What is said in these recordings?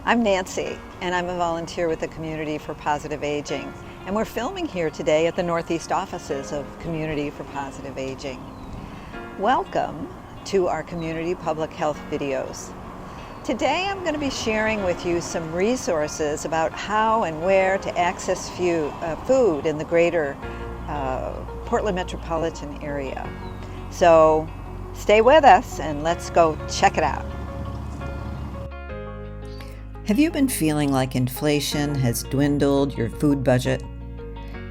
I'm Nancy, and I'm a volunteer with the Community for Positive Aging. And we're filming here today at the Northeast offices of Community for Positive Aging. Welcome to our community public health videos. Today I'm going to be sharing with you some resources about how and where to access food in the greater Portland metropolitan area. So stay with us and let's go check it out. Have you been feeling like inflation has dwindled your food budget?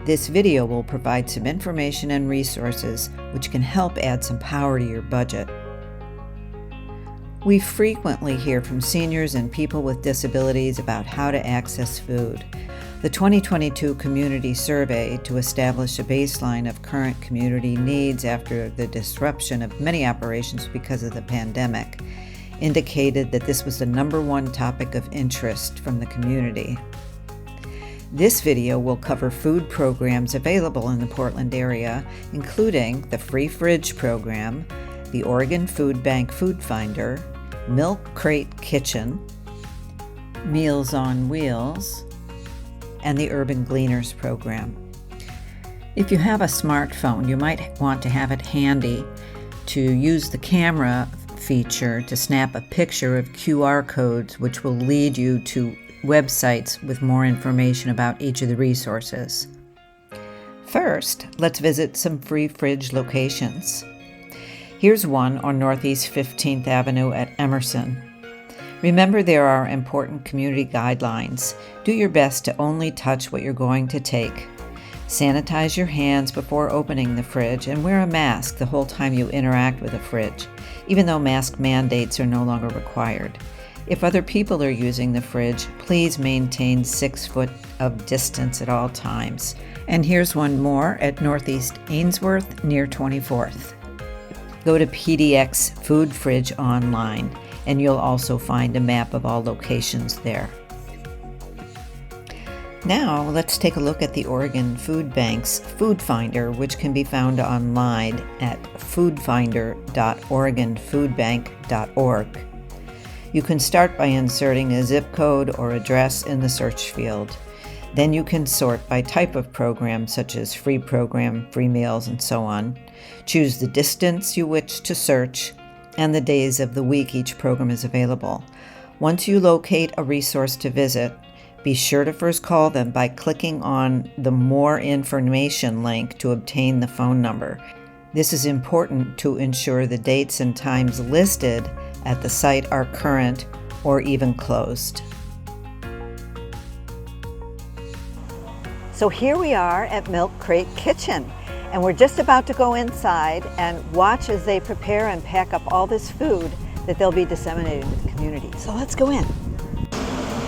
This video will provide some information and resources which can help add some power to your budget. We frequently hear from seniors and people with disabilities about how to access food. The 2022 Community Survey to establish a baseline of current community needs after the disruption of many operations because of the pandemic indicated that this was the #1 topic of interest from the community. This video will cover food programs available in the Portland area, including the Free Fridge program, the Oregon Food Bank Food Finder, Milk Crate Kitchen, Meals on Wheels, and the Urban Gleaners program. If you have a smartphone, you might want to have it handy to use the camera feature to snap a picture of QR codes, which will lead you to websites with more information about each of the resources. First, let's visit some Free Fridge locations. Here's one on Northeast 15th Avenue at Emerson. Remember, there are important community guidelines. Do your best to only touch what you're going to take. Sanitize your hands before opening the fridge and wear a mask the whole time you interact with a fridge, even though mask mandates are no longer required. If other people are using the fridge, please maintain 6 foot of distance at all times. And here's one more at Northeast Ainsworth near 24th. Go to PDX Food Fridge online, and you'll also find a map of all locations there. Now, let's take a look at the Oregon Food Bank's Food Finder, which can be found online at foodfinder.oregonfoodbank.org. You can start by inserting a zip code or address in the search field. Then you can sort by type of program, such as free program, free meals, and so on. Choose the distance you wish to search and the days of the week each program is available. Once you locate a resource to visit, be sure to first call them by clicking on the More Information link to obtain the phone number. This is important to ensure the dates and times listed at the site are current or even closed. So here we are at Milk Crate Kitchen, and we're just about to go inside and watch as they prepare and pack up all this food that they'll be disseminating to the community. So let's go in.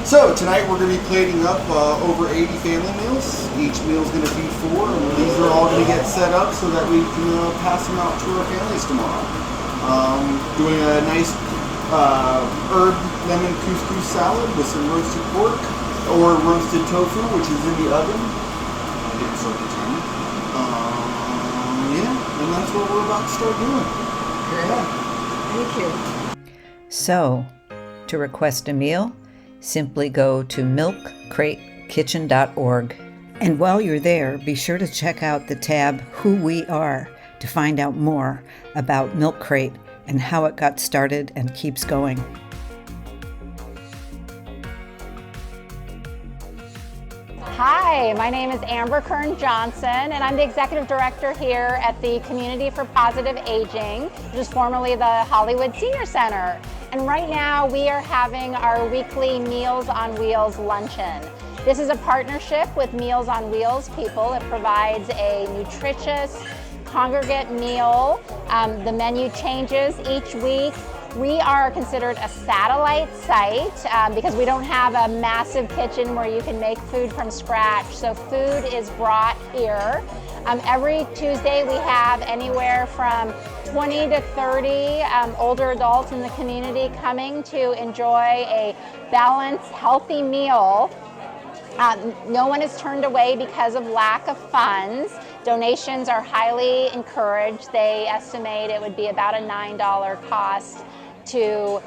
So tonight we're going to be plating up over 80 family meals. Each meal is going to be 4, and these are all going to get set up so that we can pass them out to our families tomorrow. Doing a nice herb lemon couscous salad with some roasted pork or roasted tofu, which is in the oven. I didn't start the timer. Yeah, and that's what we're about to start doing. Yeah. Thank you. So, to request a meal, simply go to milkcratekitchen.org. And while you're there, be sure to check out the tab Who We Are to find out more about Milk Crate and how it got started and keeps going. Hi, my name is Amber Kern-Johnson, and I'm the Executive Director here at the Community for Positive Aging, which is formerly the Hollywood Senior Center. And right now we are having our weekly Meals on Wheels luncheon. This is a partnership with Meals on Wheels people. It provides a nutritious congregate meal. The menu changes each week. We are considered a satellite site because we don't have a massive kitchen where you can make food from scratch. So food is brought here. Every Tuesday we have anywhere from 20 to 30 older adults in the community coming to enjoy a balanced, healthy meal. No one is turned away because of lack of funds. Donations are highly encouraged. They estimate it would be about a $9 cost to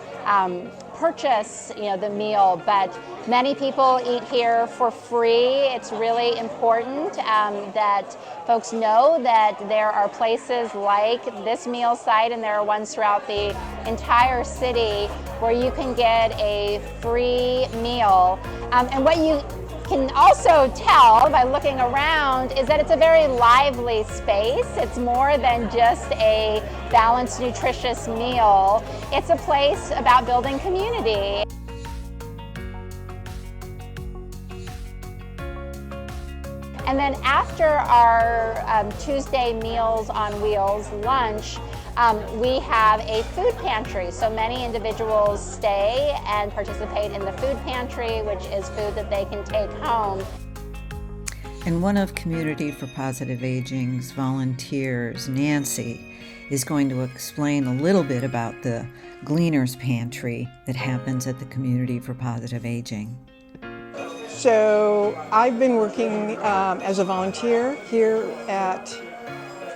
purchase, the meal, but many people eat here for free. It's really important that folks know that there are places like this meal site, and there are ones throughout the entire city where you can get a free meal. And what you can also tell by looking around is that it's a very lively space. It's more than just a balanced, nutritious meal. It's a place about building community. And then after our Tuesday Meals on Wheels lunch, we have a food pantry. So many individuals stay and participate in the food pantry, which is food that they can take home. And one of Community for Positive Aging's volunteers, Nancy, is going to explain a little bit about the Gleaners Pantry that happens at the Community for Positive Aging. So I've been working as a volunteer here at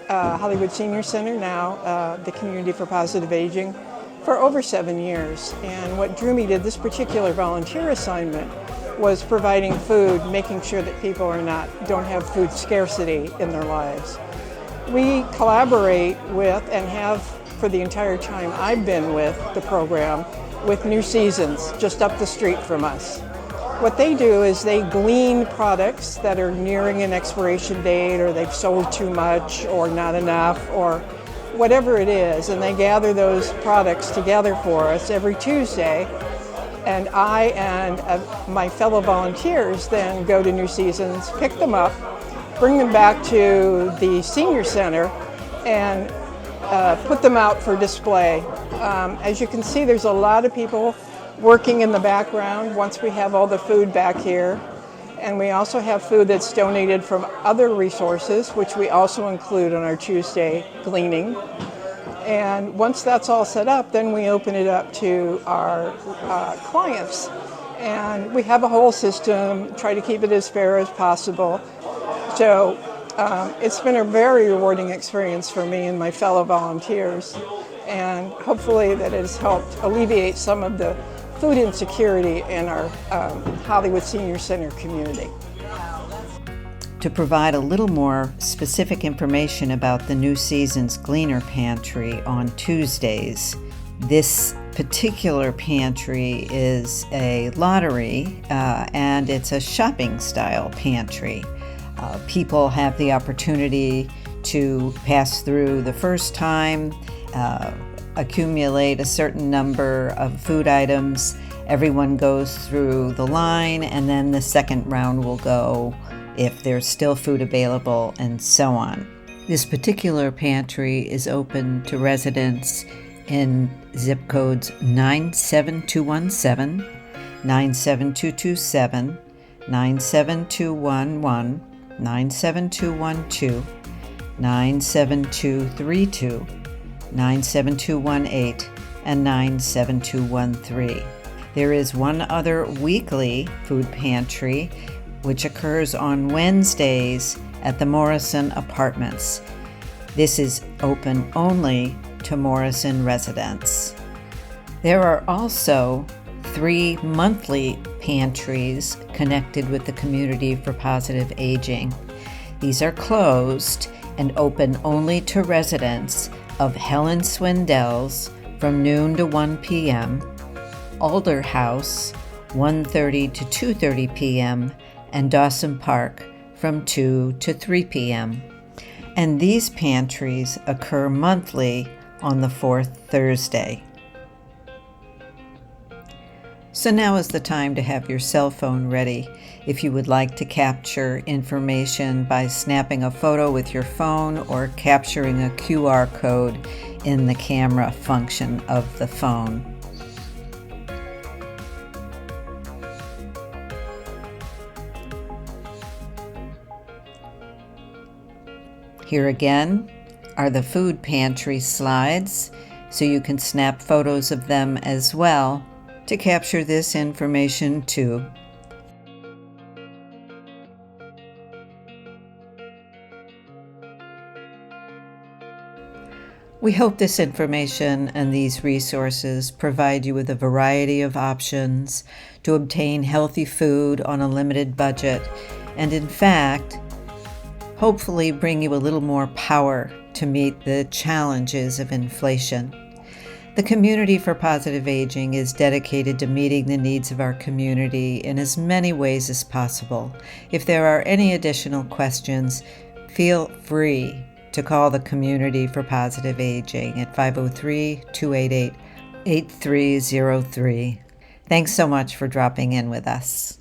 Hollywood Senior Center now, the Community for Positive Aging, for over 7 years. And what drew me to this particular volunteer assignment was providing food, making sure that people don't have food scarcity in their lives. We collaborate with, and have for the entire time I've been with the program, with New Seasons, just up the street from us. What they do is they glean products that are nearing an expiration date, or they've sold too much or not enough, or whatever it is, and they gather those products together for us every Tuesday. And I and my fellow volunteers then go to New Seasons, pick them up, bring them back to the senior center, and put them out for display. As you can see, there's a lot of people working in the background once we have all the food back here. And we also have food that's donated from other resources, which we also include on our Tuesday Gleaning. And once that's all set up, then we open it up to our clients. And we have a whole system, try to keep it as fair as possible. So it's been a very rewarding experience for me and my fellow volunteers. And hopefully that has helped alleviate some of the food insecurity in our Hollywood Senior Center community. To provide a little more specific information about the New Seasons Gleaner Pantry on Tuesdays, this particular pantry is a lottery and it's a shopping style pantry. People have the opportunity to pass through the first time, accumulate a certain number of food items. Everyone goes through the line, and then the second round will go if there's still food available, and so on. This particular pantry is open to residents in zip codes 97217, 97227, 97211, 97212, 97232, 97218, and 97213. There is one other weekly food pantry which occurs on Wednesdays at the Morrison Apartments. This is open only to Morrison residents. There are also 3 monthly pantries connected with the Community for Positive Aging. These are closed and open only to residents of Helen Swindell's from noon to 1 p.m., Alder House 1:30 to 2:30 p.m., and Dawson Park from 2 to 3 p.m. And these pantries occur monthly on the 4th Thursday. So now is the time to have your cell phone ready if you would like to capture information by snapping a photo with your phone or capturing a QR code in the camera function of the phone. Here again are the food pantry slides, so you can snap photos of them as well to capture this information too. We hope this information and these resources provide you with a variety of options to obtain healthy food on a limited budget, and in fact, hopefully bring you a little more power to meet the challenges of inflation. The Community for Positive Aging is dedicated to meeting the needs of our community in as many ways as possible. If there are any additional questions, feel free to call the Community for Positive Aging at 503-288-8303. Thanks so much for dropping in with us.